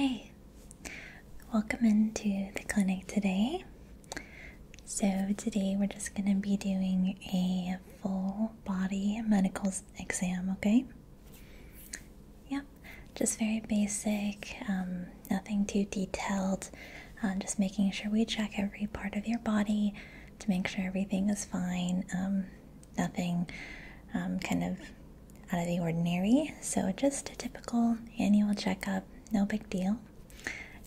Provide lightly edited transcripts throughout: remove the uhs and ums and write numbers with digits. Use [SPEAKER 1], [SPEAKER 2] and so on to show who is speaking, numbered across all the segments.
[SPEAKER 1] Hey, welcome into the clinic today. So today we're just going to be doing a full body medical exam, okay? Yep, just very basic, nothing too detailed, just making sure we check every part of your body to make sure everything is fine, nothing kind of out of the ordinary. So just a typical annual checkup, no big deal.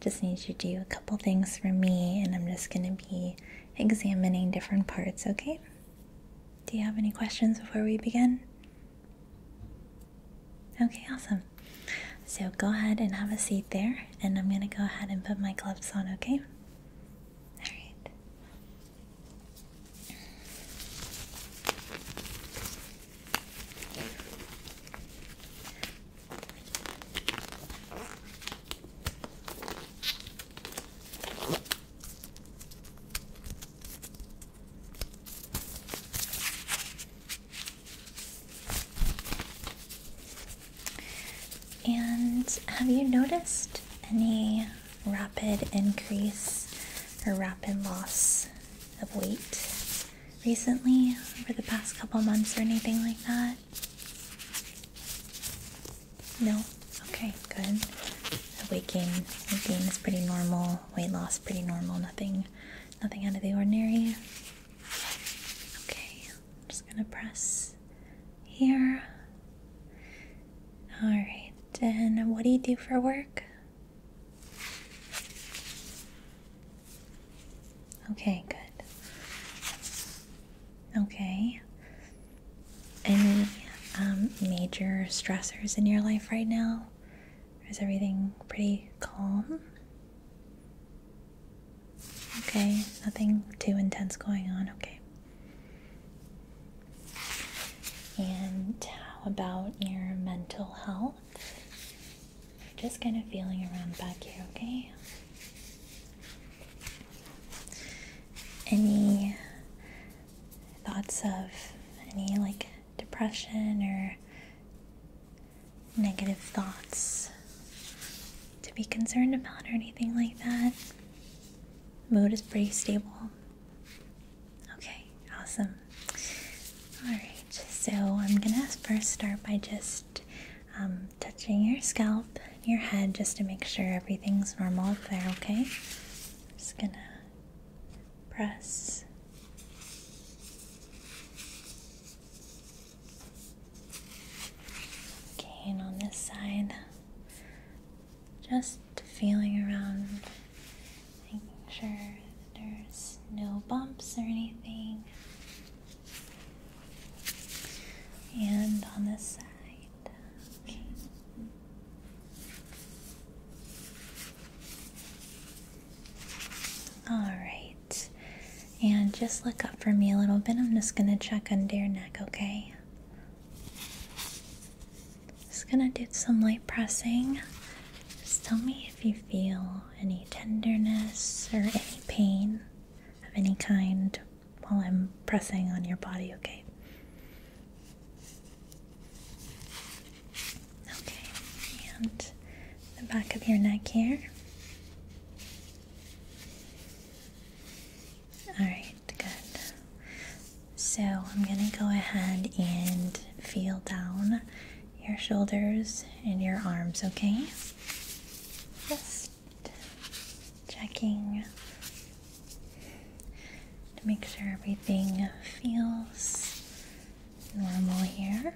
[SPEAKER 1] Just need you to do a couple things for me, and I'm just going to be examining different parts, okay? Do you have any questions before we begin? Okay, awesome. So go ahead and have a seat there, and I'm going to go ahead and put my gloves on, okay? Alright. And have you noticed any rapid increase or rapid loss of weight recently, over the past couple months or anything like that? No? Okay, good. Weight gain is pretty normal, weight loss pretty normal, nothing out of the ordinary. Okay, I'm just gonna press here. Alright. And what do you do for work? Okay, good. Okay. Any major stressors in your life right now? Or is everything pretty calm? Okay, nothing too intense going on, okay. And how about your mental health? Just kind of feeling around back here, okay? Any thoughts of any like depression or negative thoughts to be concerned about or anything like that? Mood is pretty stable. Okay, awesome. Alright, so I'm gonna first start by just touching your scalp, your head, just to make sure everything's normal up there, okay? Just gonna press. Okay, and on this side, just feeling around, making sure there's no bumps or anything. And on this side. Okay. Alright. And just look up for me a little bit. I'm just gonna check under your neck, okay? Just gonna do some light pressing. Just tell me if you feel any tenderness or any pain of any kind while I'm pressing on your body, okay? And the back of your neck here. Alright, good. So I'm going to go ahead and feel down your shoulders and your arms, okay? Just checking to make sure everything feels normal here.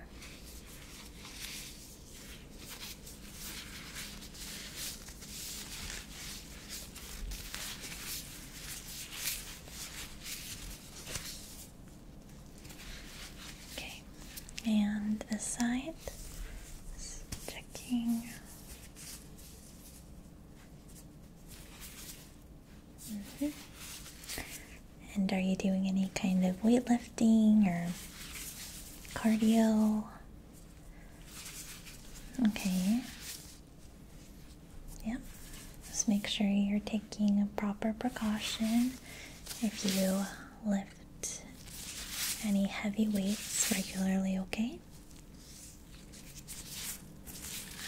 [SPEAKER 1] And this side, just checking. And are you doing any kind of weightlifting or cardio? Okay. Yep. Just make sure you're taking a proper precaution if you lift any heavy weights regularly, okay?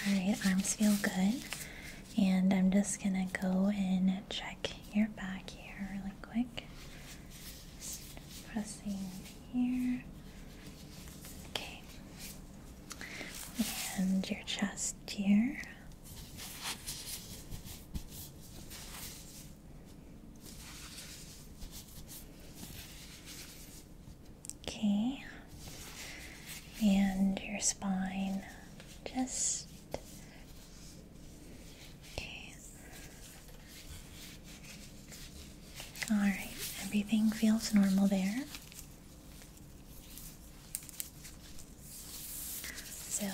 [SPEAKER 1] Alright, arms feel good. And I'm just gonna go and check your back here really quick. Just pressing here. Okay. And your chest here. Okay. And your spine. Just okay. Alright, everything feels normal there. So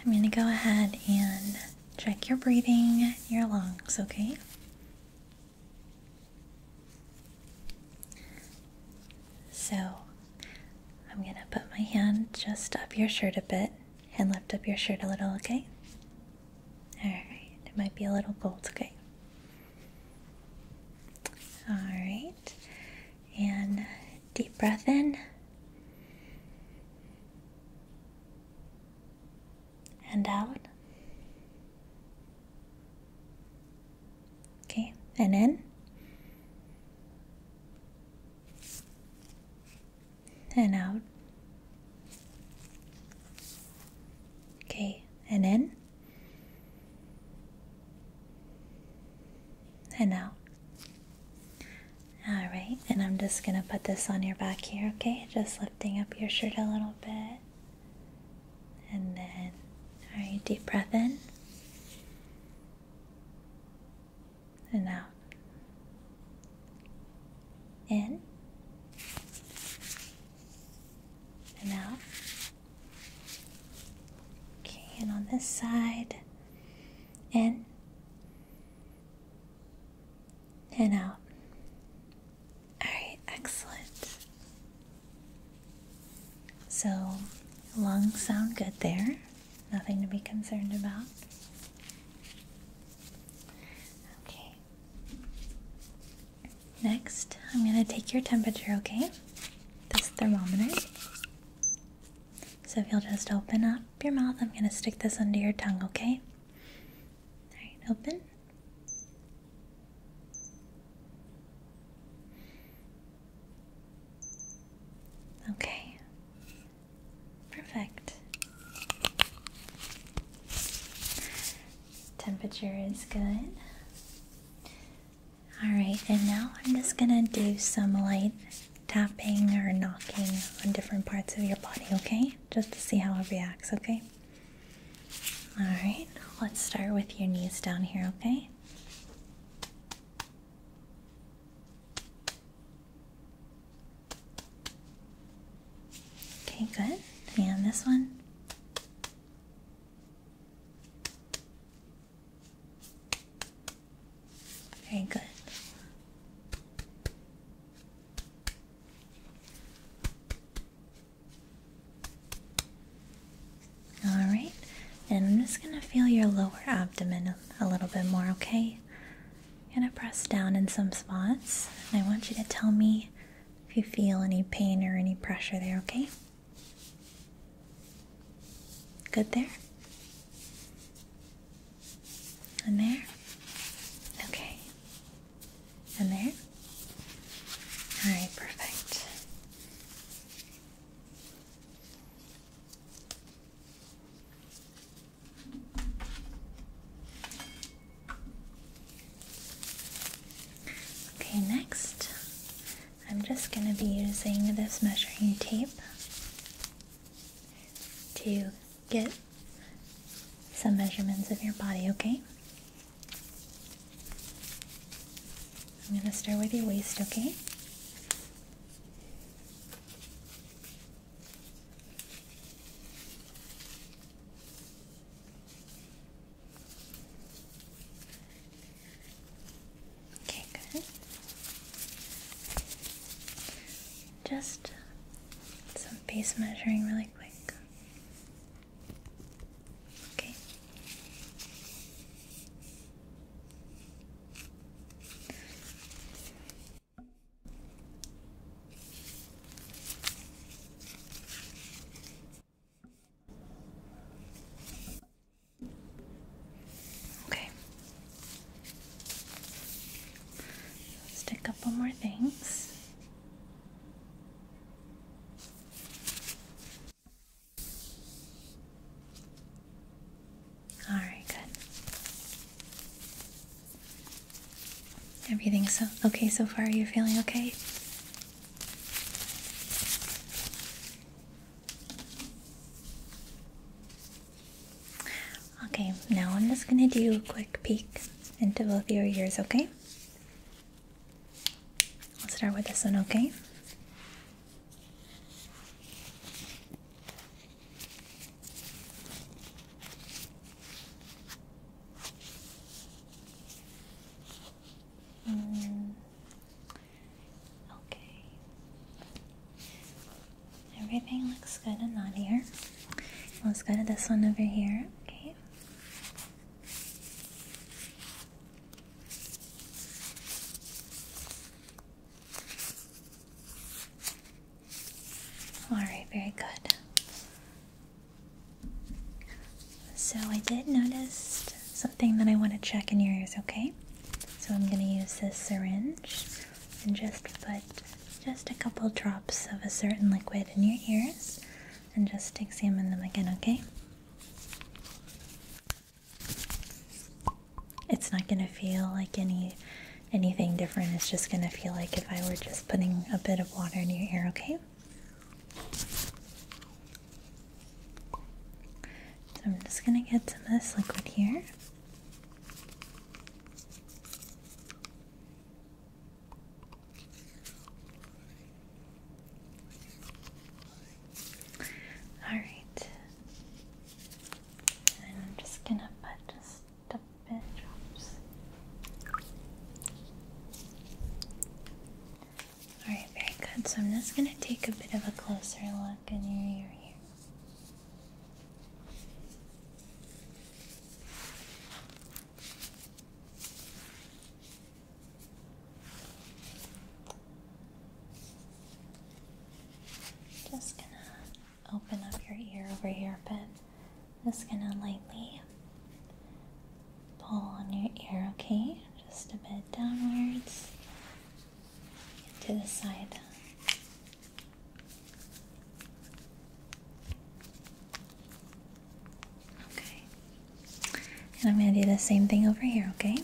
[SPEAKER 1] I'm going to go ahead and check your breathing, your lungs, okay? So I'm going to put my hand just up your shirt a bit and lift up your shirt a little, okay? Alright, it might be a little cold, okay? Alright, and deep breath in. And out. Okay, and in. And out. Okay, and in. And out. Alright, and I'm just gonna put this on your back here, okay? Just lifting up your shirt a little bit. And then, alright, deep breath in. And out. In. And out. Okay, and on this side. In. And out. Alright, excellent. So, lungs sound good there. Nothing to be concerned about. Okay. Next, I'm going to take your temperature, okay? This thermometer. So if you'll just open up your mouth, I'm going to stick this under your tongue, okay? Alright, open. Okay. Perfect. Temperature is good. Alright, and now I'm just gonna do some light tapping or knocking on different parts of your body, okay? Just to see how it reacts, okay? Alright, let's start with your knees down here, okay? Okay, good. And this one. Very good. Alright, and I'm just going to feel your lower abdomen a little bit more, okay? I'm going to press down in some spots, and I want you to tell me if you feel any pain or any pressure there, okay? Good there? And there? Okay. And there? Alright, perfect. Okay, next, I'm just going to be using this measuring tape to get some measurements of your body, okay? I'm going to start with your waist, okay? Okay, good. Just some base measuring really quick. Okay. Alright, good. Everything's okay so far? Are you feeling okay? Okay, now I'm just gonna do a quick peek into both your ears, okay? I'll start with this one, okay? Okay. Everything looks good in that ear. Let's go to this one over here, okay? Alright, very good. So I did notice something that I want to check in your ears, okay? So I'm going to use this syringe and just put just a couple drops of a certain liquid in your ears and just examine them again, okay? It's not going to feel like anything different. It's just going to feel like if I were just putting a bit of water in your ear, okay? So I'm just going to get some of this liquid here. Alright. And I'm just going to put just a bit of drops. Alright, very good. So I'm just going to take a bit of a closer look in your ear here. Just gonna open up your ear over here a bit. Just gonna lightly pull on your ear, okay? Just a bit downwards to the side. Okay. And I'm gonna do the same thing over here, okay?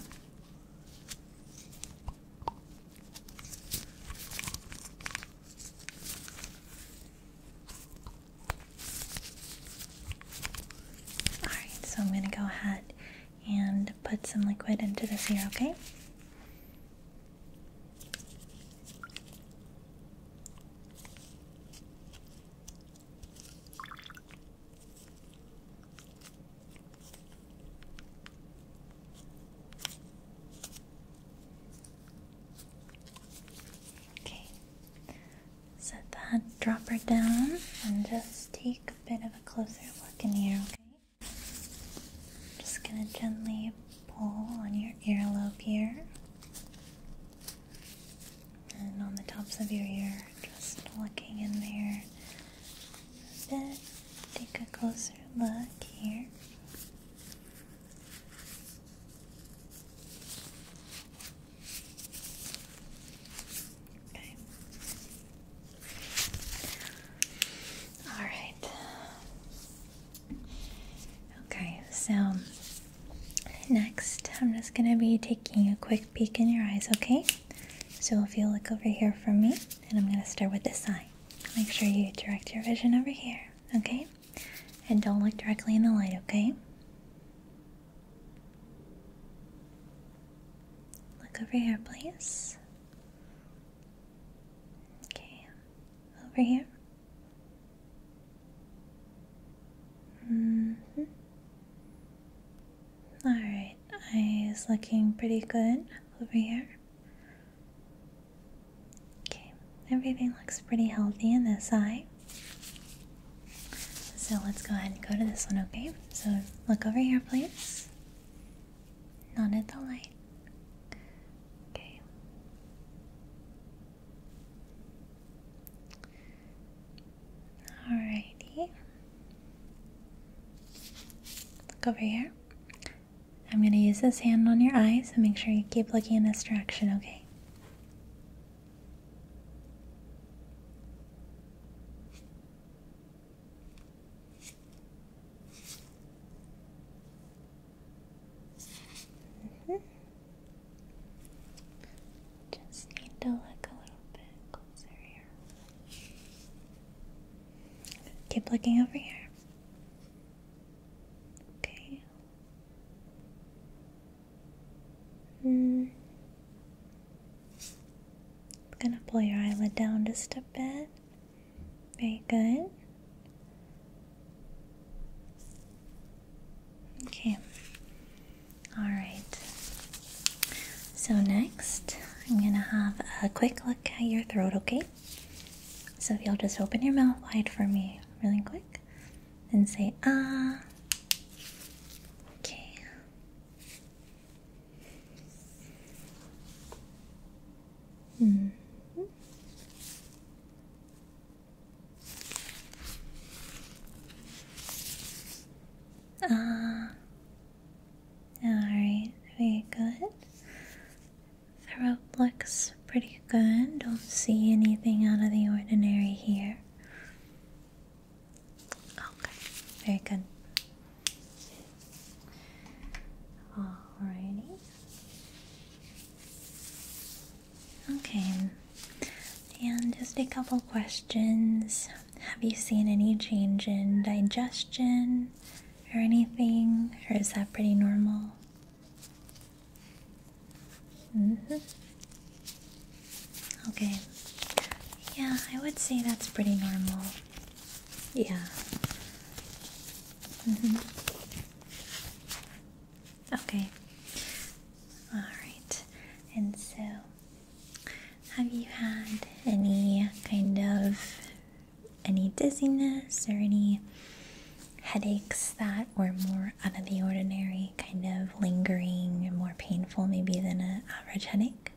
[SPEAKER 1] So I'm going to go ahead and put some liquid into this ear, okay? Okay. Set that dropper down and just take a bit of a closer look in here, okay? Just gonna gently pull on your earlobe here and on the tops of your ear, just looking in there a bit. Take a closer look here. Okay. Alright. Okay, so next I'm just going to be taking a quick peek in your eyes, okay? So if you look over here for me, and I'm going to start with this eye. Make sure you direct your vision over here, okay? And don't look directly in the light, okay? Look over here, please. Okay, over here. Alright, eye is looking pretty good over here. Okay, everything looks pretty healthy in this eye. So let's go ahead and go to this one, okay? So look over here, please. Not at the light. Okay. Alrighty. Look over here. I'm going to use this hand on your eye, so make sure you keep looking in this direction, okay? looking over here. Okay. Gonna pull your eyelid down just a bit. Very good. Okay. Alright. So next, I'm gonna have a quick look at your throat, okay? So if you'll just open your mouth wide for me really quick and say, ah. Okay. Alright, very good. Throat looks pretty good. Don't see anything out of the ordinary here. Okay, very good. Alrighty. Okay, and just a couple questions. Have you seen any change in digestion or anything, or is that pretty normal? Okay. Yeah, I would say that's pretty normal. Yeah. Okay. Alright. And so, have you had any dizziness or any headaches that were more out of the ordinary, kind of lingering and more painful maybe than an average headache?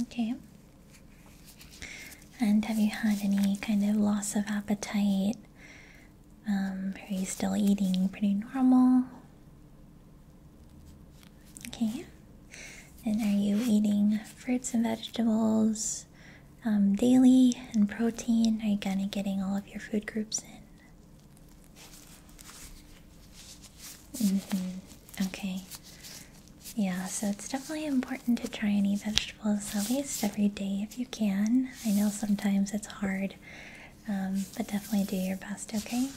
[SPEAKER 1] Okay. And have you had any kind of loss of appetite? Are you still eating pretty normal? Okay. And are you eating fruits and vegetables daily and protein? Are you kind of getting all of your food groups in? Okay. Yeah, so it's definitely important to try and eat vegetables at least every day if you can. I know sometimes it's hard, but definitely do your best, okay?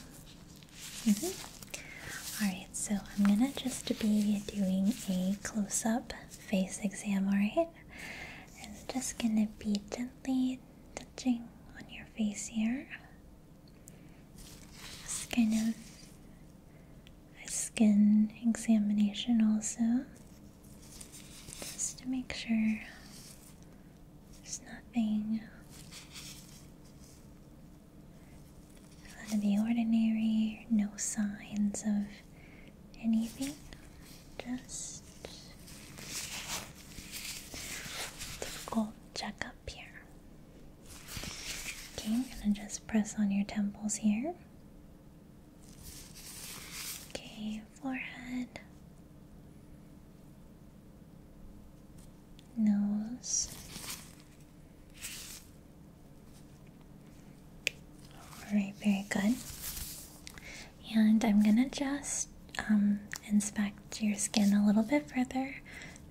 [SPEAKER 1] Alright, so I'm gonna just be doing a close-up face exam, alright? And I'm just gonna be gently touching on your face here. Just kind of a skin examination also. Just to make sure there's nothing out of the ordinary, no signs of anything. Just typical checkup here. Okay, I'm gonna just press on your temples here. Okay, forehead, nose. Alright, very good. And I'm gonna just inspect your skin a little bit further.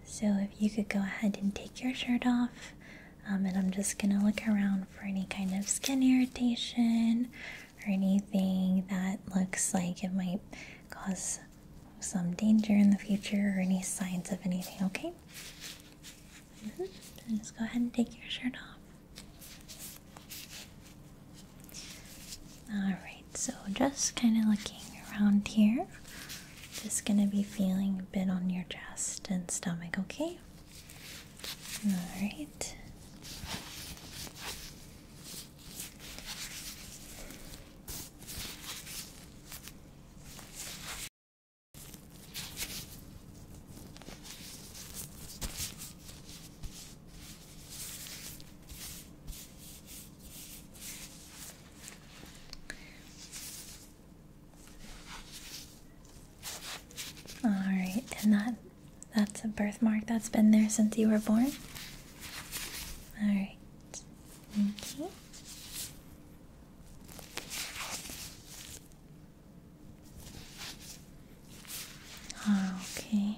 [SPEAKER 1] So if you could go ahead and take your shirt off, and I'm just gonna look around for any kind of skin irritation or anything that looks like it might cause some danger in the future or any signs of anything, okay? And just go ahead and take your shirt off. Alright, so just kind of looking around here. Just gonna be feeling a bit on your chest and stomach, okay? Alright. Alright, and that's a birthmark that's been there since you were born? Alright. Okay. Okay.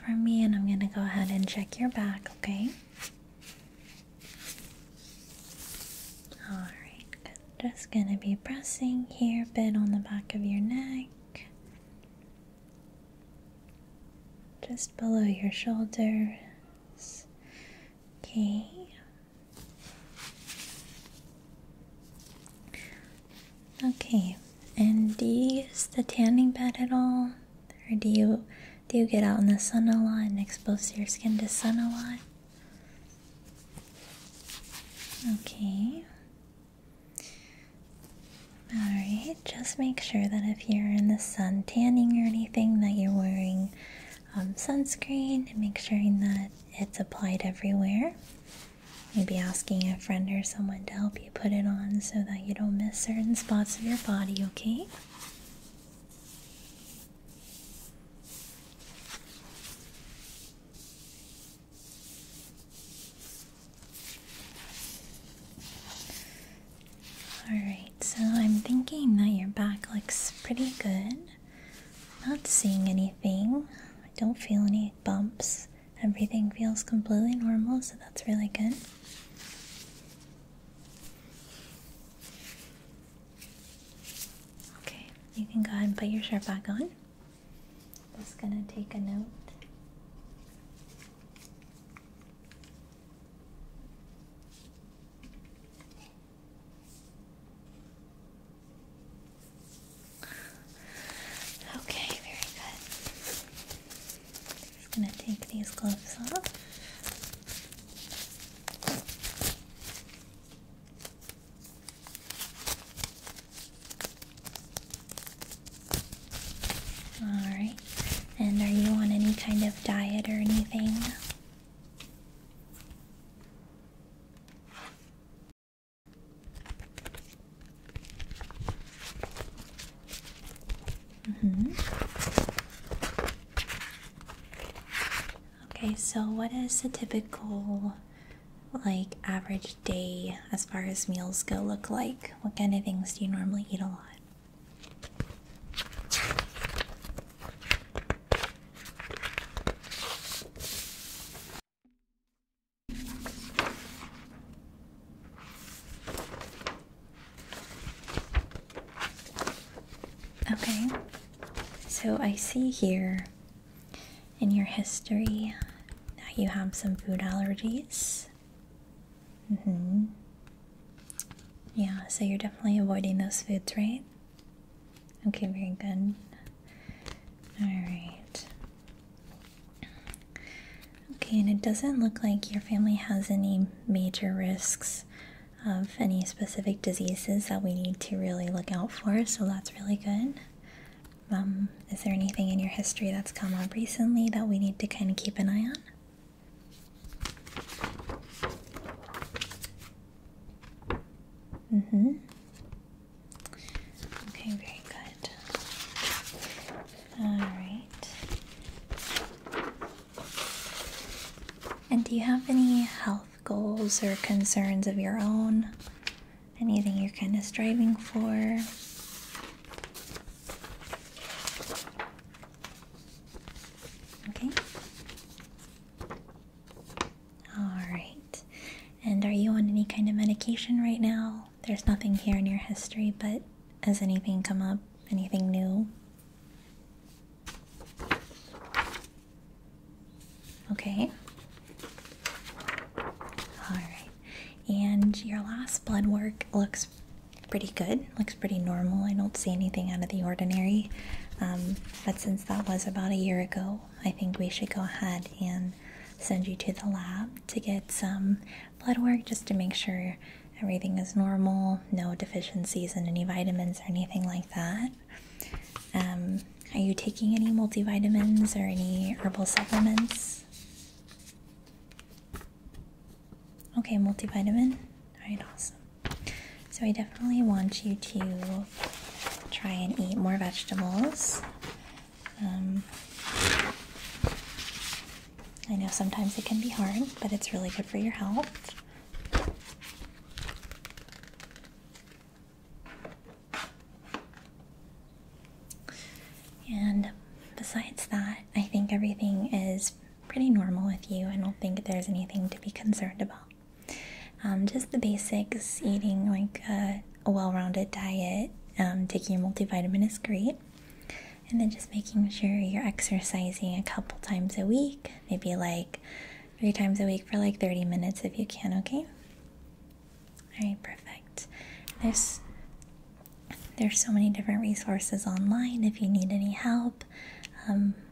[SPEAKER 1] from me and I'm going to go ahead and check your back, okay? Alright, good. Just going to be pressing here a bit on the back of your neck. Just below your shoulders. Okay. Okay, and do you use the tanning bed at all? Or do you get out in the sun a lot and expose your skin to sun a lot? Okay. Alright, just make sure that if you're in the sun tanning or anything that you're wearing sunscreen, and make sure that it's applied everywhere. Maybe asking a friend or someone to help you put it on so that you don't miss certain spots of your body, okay? Alright, so I'm thinking that your back looks pretty good. Not seeing anything. I don't feel any bumps. Everything feels completely normal, so that's really good. Okay, you can go ahead and put your shirt back on. Just gonna take a note. Okay, very good. Just gonna take these gloves off. Alright, and are you on any kind of diet or anything? Okay, so what is a typical, like, average day as far as meals go look like? What kind of things do you normally eat a lot? Okay, so I see here in your history that you have some food allergies. Yeah, so you're definitely avoiding those foods, right? Okay, very good. Alright. Okay, and it doesn't look like your family has any major risks of any specific diseases that we need to really look out for, so that's really good. Is there anything in your history that's come up recently that we need to kind of keep an eye on? Okay, very good. Alright. And do you have any health goals or concerns of your own? Anything you're kind of striving for? Okay. Alright. And are you on any kind of medication right now? There's nothing here in your history, but has anything come up? Anything new? Okay. Alright. And your last blood work looks pretty good. Looks pretty normal. I don't see anything out of the ordinary. But since that was about a year ago, I think we should go ahead and send you to the lab to get some blood work just to make sure everything is normal, no deficiencies in any vitamins or anything like that. Are you taking any multivitamins or any herbal supplements? Okay, multivitamin. Alright, awesome. So I definitely want you to try and eat more vegetables. I know sometimes it can be hard, but it's really good for your health. And besides that, I think everything is pretty normal with you. I don't think there's anything to be concerned about. Just the basics, eating like a well-rounded diet, taking your multivitamin is great. And then just making sure you're exercising a couple times a week, maybe like 3 times a week for like 30 minutes if you can, okay? Alright, perfect. There's so many different resources online if you need any help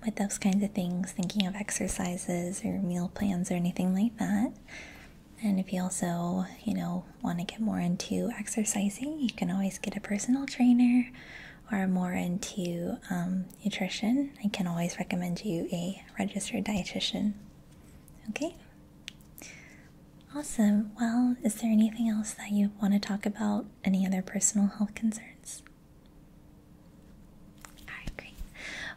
[SPEAKER 1] with those kinds of things, thinking of exercises or meal plans or anything like that. And if you also, want to get more into exercising, you can always get a personal trainer, or more into nutrition. I can always recommend you a registered dietitian. Okay? Awesome. Well, is there anything else that you want to talk about? Any other personal health concerns? Alright, great.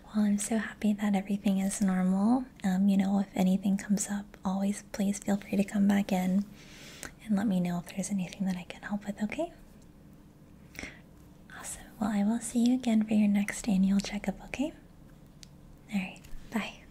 [SPEAKER 1] Well, I'm so happy that everything is normal. If anything comes up, always please feel free to come back in and let me know if there's anything that I can help with, okay? Awesome. Well, I will see you again for your next annual checkup, okay? Alright, bye.